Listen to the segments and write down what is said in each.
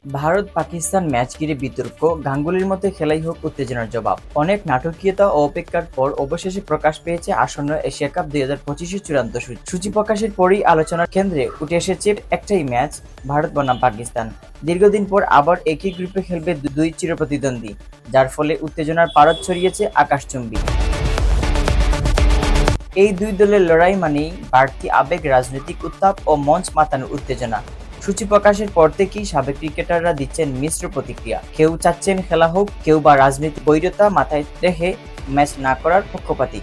Bharat Pakistan match ঘিরে বিতর্ক, গাঙ্গুলির মতে খেলাই হোক উত্তেজনার জবাব। অনেক নাটকীয়তা ও অপেক্ষার পর অবশেষে প্রকাশ পেয়েছে আসন্ন এশিয়া কাপ 2025-এর চূড়ান্ত সূচি প্রকাশের পরই আলোচনার কেন্দ্রে উঠে এসেছে একটাই ম্যাচ, ভারত বনাম পাকিস্তান। দীর্ঘদিন পর আবার একই গ্রুপে খেলবে দুই চিরপ্রতিদ্বন্দ্বী, যার ফলে উত্তেজনার পারদ ছড়িয়েছে আকাশচুম্বী। এই দুই দলের লড়াই মানেই বাড়তি আবেগ, রাজনৈতিক উত্তাপ ও মঞ্চ মাতানোর উত্তেজনা। সূচি প্রকাশের পর থেকেই সাবেক ক্রিকেটাররা দিচ্ছেন মিশ্র প্রতিক্রিয়া। কেউ চাচ্ছেন খেলা হোক, কেউ বা রাজনৈতিক বৈরতা মাথায় রেখে ম্যাচ না করার পক্ষপাতী।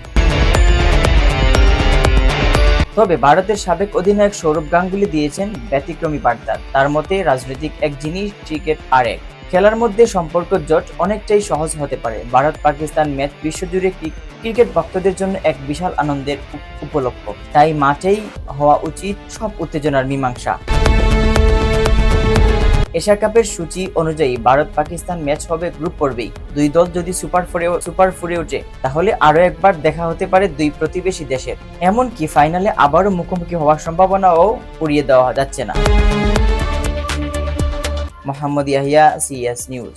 তবে ভারতের সাবেক অধিনায়ক সৌরভ গাঙ্গুলি দিয়েছেন ব্যতিক্রমী বার্তা। তার মতে রাজনৈতিক এক জিনিস, ক্রিকেট আরেক। খেলার মধ্যে সম্পর্ক জোট অনেকটাই সহজ হতে পারে। ভারত পাকিস্তান ম্যাচ বিশ্বজুড়ে ক্রিকেট ভক্তদের জন্য এক বিশাল আনন্দের উপলক্ষ। তাই মাঠেই হওয়া উচিত সব উত্তেজনার মীমাংসা। এশিয়া কাপের সূচি অনুযায়ী ভারত পাকিস্তান ম্যাচ হবে গ্রুপ পর্বেই। দুই দল যদি সুপার ফোরে ওঠে, তাহলে আরো একবার দেখা হতে পারে দুই প্রতিবেশী দেশের। এমনকি ফাইনালে আবারও মুখোমুখি হওয়ার সম্ভাবনাও উড়িয়ে দেওয়া যাচ্ছে না। Mohammad Yahya, CS news.